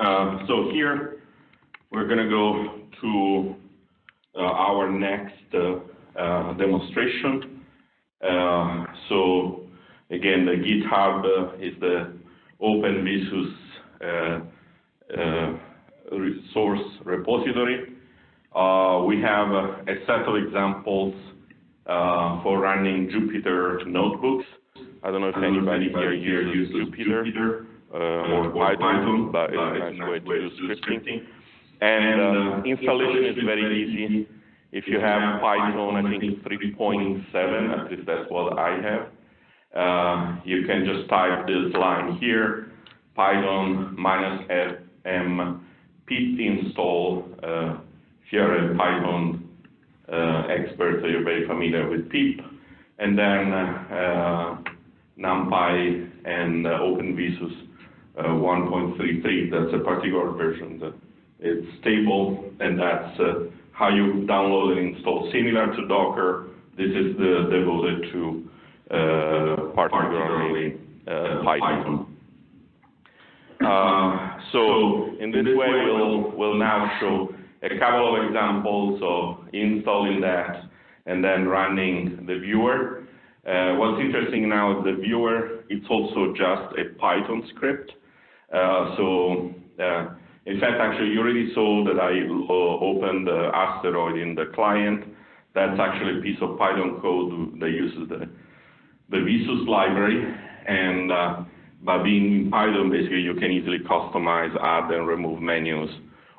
So here we're going to go to our next demonstration. So again, the GitHub is the OpenViSUS source repository. We have a set of examples for running Jupyter notebooks. I don't know if anybody here uses Jupyter or Python, but it's a nice way to do scripting. And installation is very easy. If you have Python, I think 3.7, at least that's what I have, you can just type this line here, Python -m pip install. If you're a Python expert, so you're very familiar with pip, and then NumPy and OpenViSUS 1.33. That's a particular version that it's stable, and that's how you download and install. Similar to Docker, this is devoted to particularly Python. So in this way, we'll now show a couple of examples of installing that and then running the viewer. What's interesting now is the viewer, it's also just a Python script. In fact, actually, you already saw that I opened the asteroid in the client. That's actually a piece of Python code that uses the VSUS library. And by being in Python, basically, you can easily customize, add, and remove menus,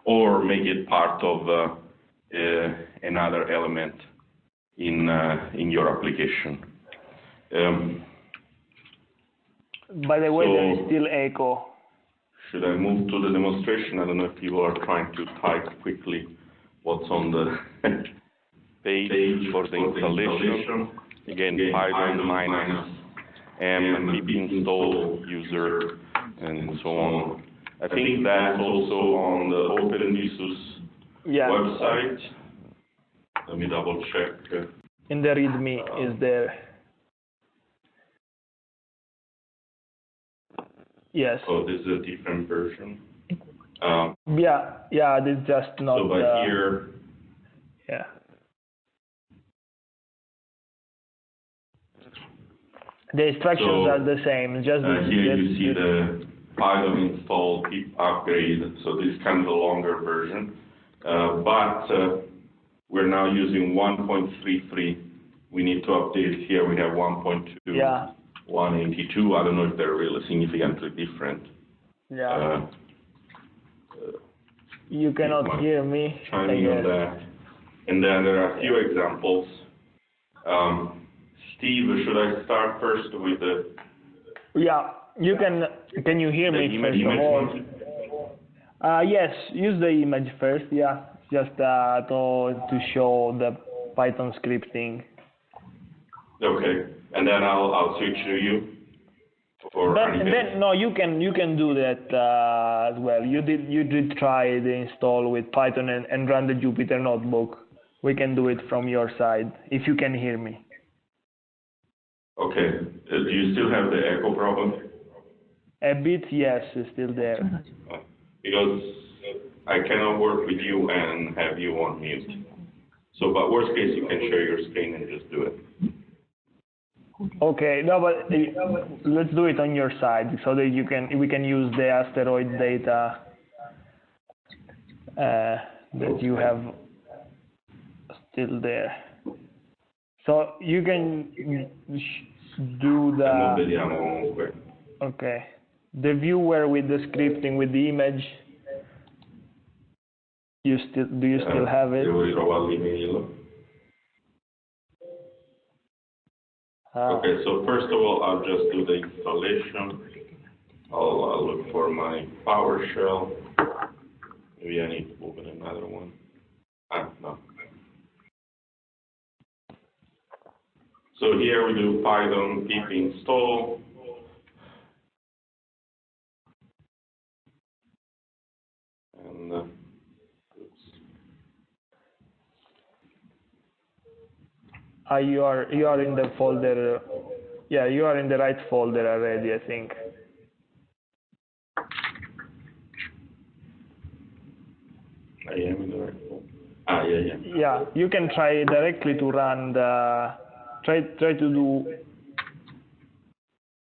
or make it part of another element in your application. By the way, there is still echo. Should I move to the demonstration? I don't know if people are trying to type quickly what's on the page for the installation. Again, Python -m pip install user and so on. I think that's also on the OpenViSUS website. Let me double check. In the README is there. Yes. Oh, this is a different version. Yeah, this is just not. So by here. Yeah. The instructions are the same. Just here you see the Python install pip upgrade. So this is kind of the longer version, but we're now using 1.33. We need to update here. We have 1.2. Yeah. 182. I don't know if they're really significantly different. Yeah. You cannot hear me. Chiming on that. And then there are a few examples. Steve, should I start first with the? Yeah, you can. Can you hear me first of all? Yes, use the image first. Yeah, just to show the Python scripting. Okay, and then I'll switch to you. Then no, you can do that as well. You did try the install with Python and run the Jupyter notebook. We can do it from your side if you can hear me. Okay. Do you still have the echo problem? A bit, yes, it's still there. Because I cannot work with you and have you on mute. So, but worst case, you can share your screen and just do it. Okay, no, but let's do it on your side so that we can use the asteroid data that you have still there. So you can do the okay, the viewer with the scripting with the image. Do you still have it? Okay, so first of all, I'll just do the installation. I'll look for my PowerShell. Maybe I need to open another one. No. So here we do Python pip install. And you are in the folder. Yeah, you are in the right folder already, I think. I am in the right one. Yeah. Yeah, you can try directly to run the, try to do,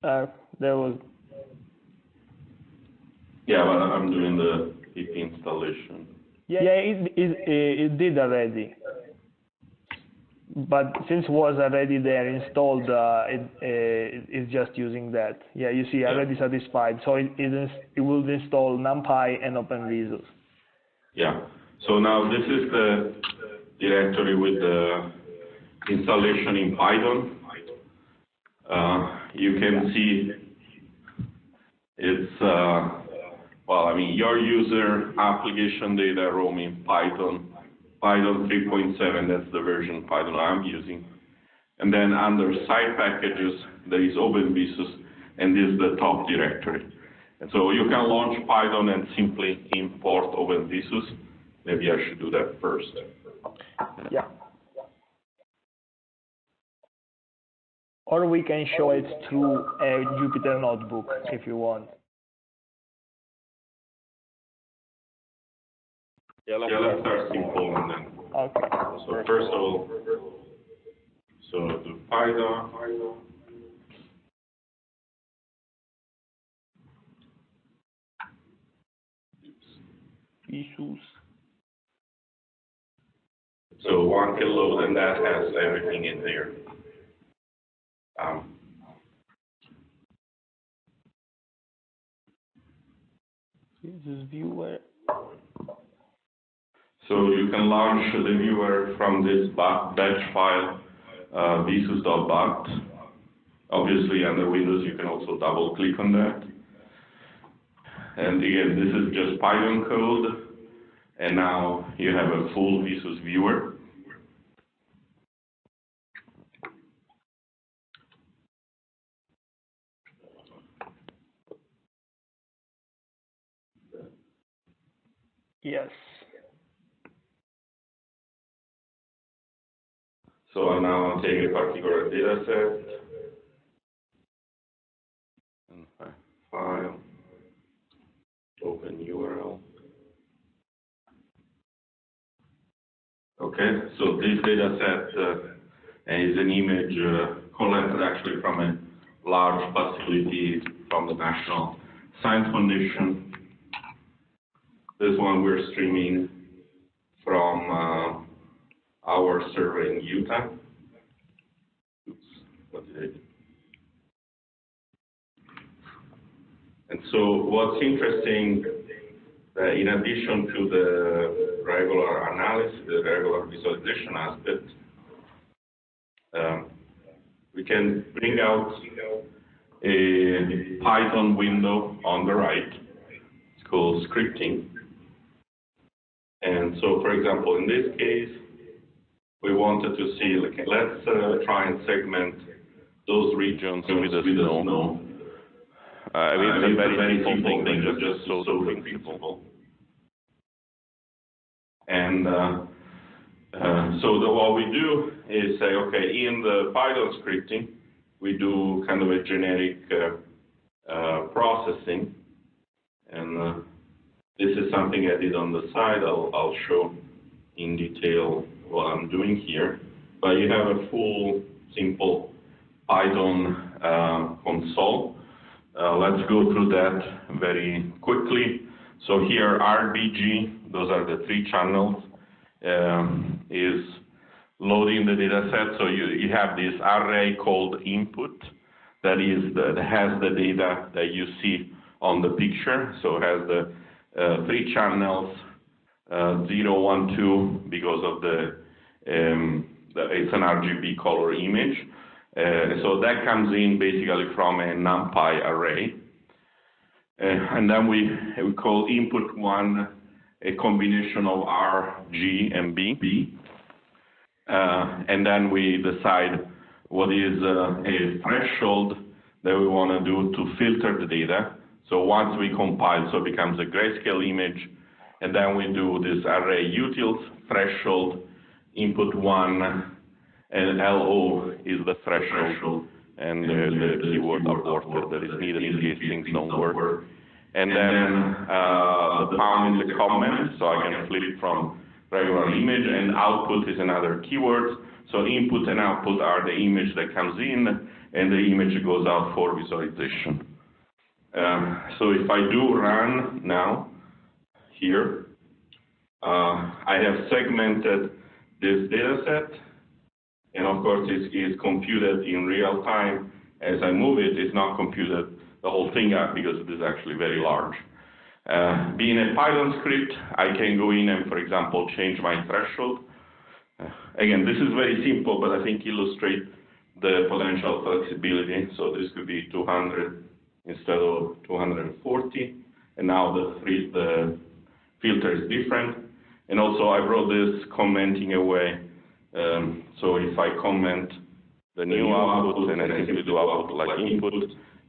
there was. Yeah, but I'm doing the pip installation. Yeah, it did already. But since it was already there installed, it's just using that. Yeah, you see, already satisfied. So it will install NumPy and OpenViSUS. Yeah. So now this is the directory with the installation in Python. You can see it's, well, I mean, your user application data roaming Python 3.7, that's the version Python I'm using. And then under side packages, there is OpenViSUS, and this is the top directory. And so you can launch Python and simply import OpenViSUS. Maybe I should do that first. Yeah. Or we can show it through a Jupyter notebook if you want. Yeah, let's start simple and then. Okay. So first of all, so do Python. VSUS. So one can load, and that has everything in there. VSUS viewer. So you can launch the viewer from this batch file, vsus.bat. Obviously, under Windows, you can also double click on that. And again, this is just Python code. And now you have a full VSUS viewer. Yes. So now I'm taking a particular data set. And file. Open URL. Okay, so this data set is an image collected actually from a large facility from the National Science Foundation. This one we're streaming from our server in Utah. Oops, what did I do? And so what's interesting, in addition to the regular analysis, the regular visualization aspect, we can bring out a Python window on the right. It's called scripting. And so, for example, in this case, we wanted to see, like, let's try and segment those regions with the snow. It's a very simple thing, just so the principle. And what we do is say, okay, in the Python scripting, we do kind of a generic processing. And this is something I did on the side. I'll show in detail what I'm doing here. But you have a full, simple Python console. Let's go through that very quickly. So here, RBG, those are the 3 channels, is loading the data set. So you have this array called input that has the data that you see on the picture. So it has the 3 channels, 0, 1, 2, because of it's an RGB color image. So that comes in basically from a NumPy array. And then we call input 1 a combination of R, G, and B. And then we decide what is a threshold that we want to do to filter the data. So once we compile, so it becomes a grayscale image. And then we do this array utils, threshold, input 1, and LO is the threshold, and the keyword aborted that is needed in case things don't work. and then the pound is a comment, so I can flip from regular image, and output is another keyword. So input and output are the image that comes in, and the image goes out for visualization. So if I do run now here, I have segmented this data set, and of course it is computed in real time. As I move it, it's not computed the whole thing up because it is actually very large. Being a Python script, I can go in and, for example, change my threshold. Again, this is very simple, but I think illustrate the potential flexibility. So this could be 200 instead of 240, and now the filter is different. And also I brought this commenting away. So if I comment the new output and I simply do output like input,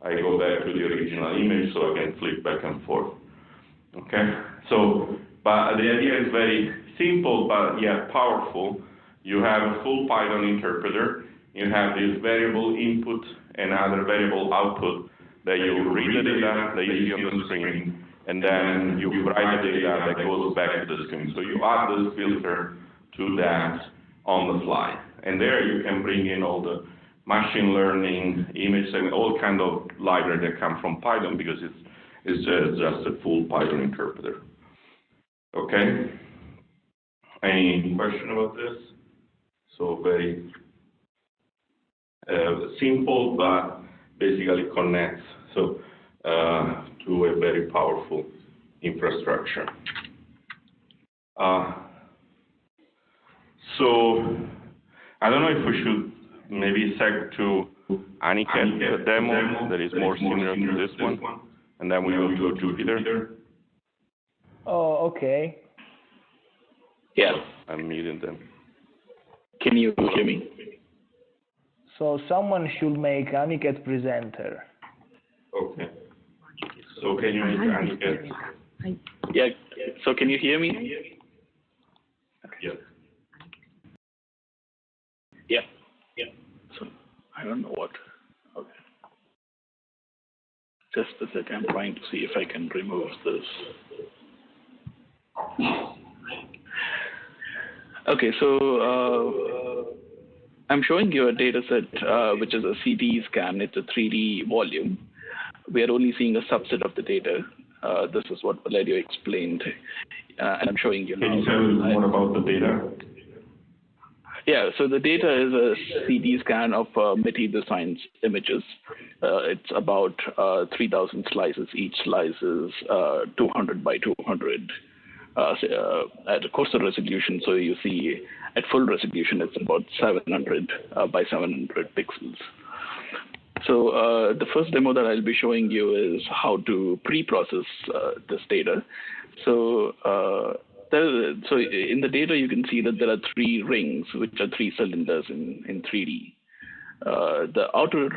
I go back to the original image, so I can flip back and forth. Okay, so, but the idea is very simple, but yet powerful. You have a full Python interpreter. You have this variable input and other variable output that you read the data that you see on the screen, and then you write the data that goes back to the screen. So you add this filter to that on the fly. And there you can bring in all the machine learning, image segment, all kind of library that come from Python, because it's just a full Python interpreter. Okay? Any question about this? So very simple, but basically connects to a very powerful infrastructure. So I don't know if we should maybe sec to Aniket demo that is more similar to this one, and then we will go to Jupyter. Oh, okay. Yeah. I'm muting them. Can you hear me? So someone should make Aniket presenter. Okay. So can you make Aniket? Yeah. So can you hear me? Yeah. Yeah. Yeah. So I don't know what. Okay. Just a second. I'm trying to see if I can remove this. Okay. So I'm showing you a data set which is a CT scan. It's a 3D volume. We are only seeing a subset of the data. This is what Valerio explained, and I'm showing you now. Can you tell me more about the data? Yeah, so the data is a CT scan of material science images. It's about 3,000 slices. Each slice is 200 by 200 at a coarser resolution. So you see at full resolution, it's about 700 by 700 pixels. So the first demo that I'll be showing you is how to pre-process this data. So so in the data, you can see that there are 3 rings, which are 3 cylinders in 3D. The outer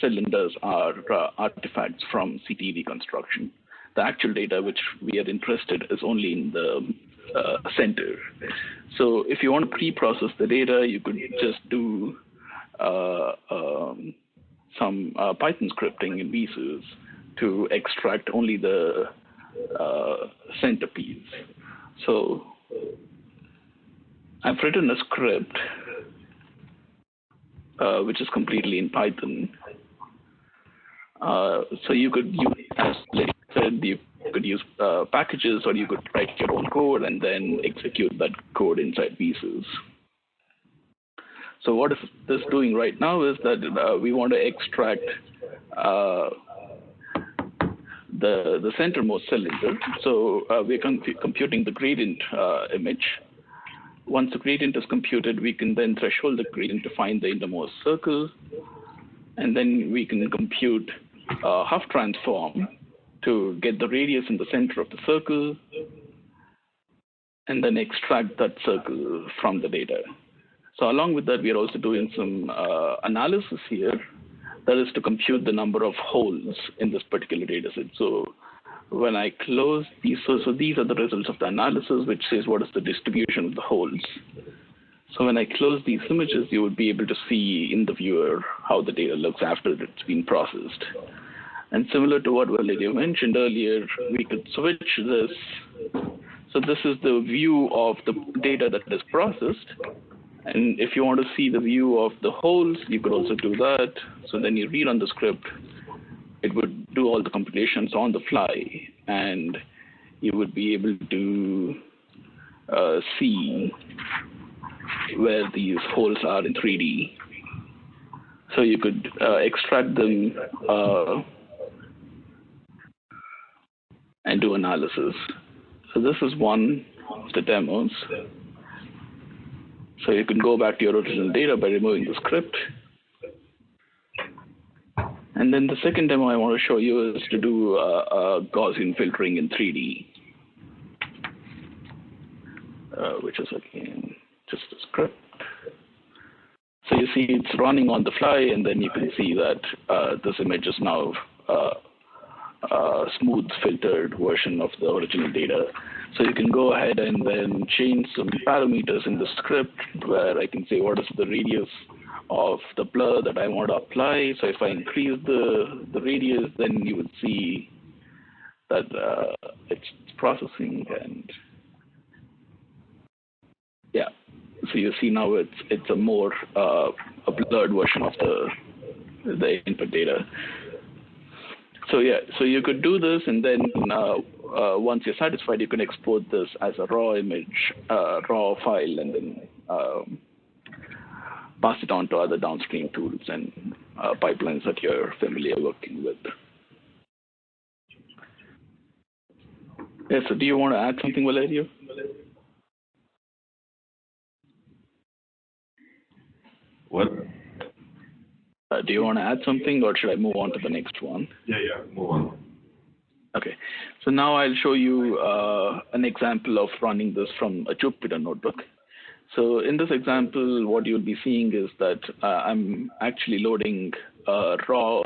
cylinders are artifacts from CT reconstruction. The actual data which we are interested is only in the center. So if you want to pre-process the data, you could just do some Python scripting in VSUS to extract only the centerpiece. So I've written a script which is completely in Python. So you could use, as I said, you could use packages, or you could write your own code and then execute that code inside VSUS. So what this doing right now is that we want to extract the centermost cylinder. So we're computing the gradient image. Once the gradient is computed, we can then threshold the gradient to find the innermost circle. And then we can compute half transform to get the radius in the center of the circle, and then extract that circle from the data. So along with that, we are also doing some analysis here. That is to compute the number of holes in this particular data set. So when I close these, so these are the results of the analysis, which says what is the distribution of the holes. So when I close these images, you would be able to see in the viewer how the data looks after it's been processed. And similar to what Valerio mentioned earlier, we could switch this. So this is the view of the data that is processed. And if you want to see the view of the holes, you could also do that. So then you read on the script, it would do all the computations on the fly, and you would be able to see where these holes are in 3D. So you could extract them and do analysis. So this is one of the demos. So you can go back to your original data by removing the script. And then the second demo I want to show you is to do Gaussian filtering in 3D, which is again just a script. So you see it's running on the fly, and then you can see that this image is now a smooth filtered version of the original data. So you can go ahead and then change some parameters in the script where I can say what is the radius of the blur that I want to apply. So if I increase the radius, then you would see that it's processing, and yeah. So you see now it's a more a blurred version of the input data. So yeah, so you could do this, and then once you're satisfied, you can export this as a raw image, raw file, and then pass it on to other downstream tools and pipelines that you're familiar working with. Yeah, so do you want to add something, Valerio? What? Do you want to add something, or should I move on to the next one? Yeah, move on. Okay, so now I'll show you an example of running this from a Jupyter notebook. So in this example, what you'll be seeing is that I'm actually loading a raw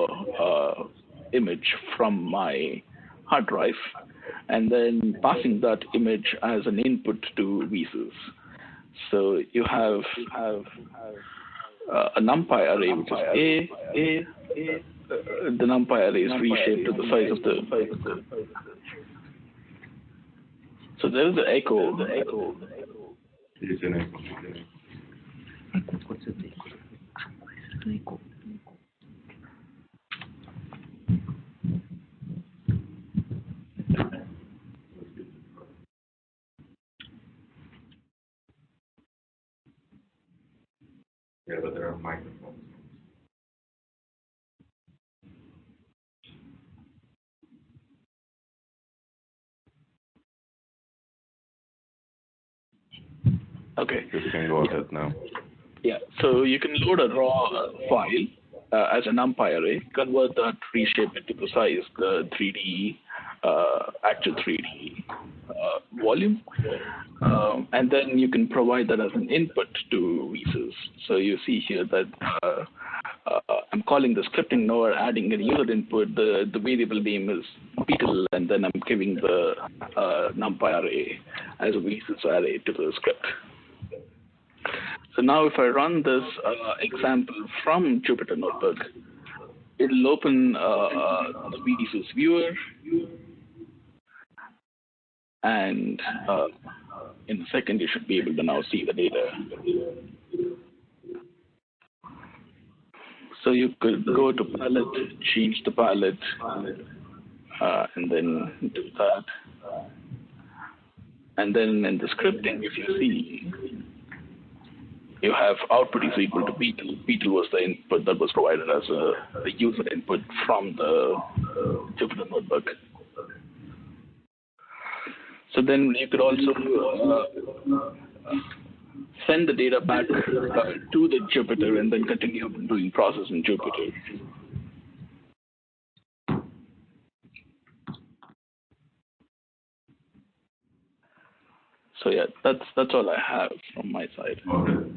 image from my hard drive, and then passing that image as an input to VSUS. So you have a NumPy array, which is the NumPy array is reshaped to the size of the. So there is the echo. It's an echo. Yeah, but there are microphones. Okay. You can go ahead now. Yeah, so you can load a raw file as a NumPy array, convert that, reshape it to the size, the 3D, actual 3D volume, and then you can provide that as an input to VSUS. So you see here that I'm calling the scripting node, adding a user input. The variable name is Beetle, and then I'm giving the NumPy array as a VSUS array to the script. So now if I run this example from Jupyter Notebook, it'll open the VSUS viewer, and in a second you should be able to now see the data. So you could go to palette, change the palette, and then do that. And then in the scripting, if you see, you have output is equal to Beetle. Beetle was the input that was provided as a user input from the Jupyter Notebook. So then you could also send the data back to the Jupyter and then continue doing process in Jupyter. So yeah, that's all I have from my side. Okay.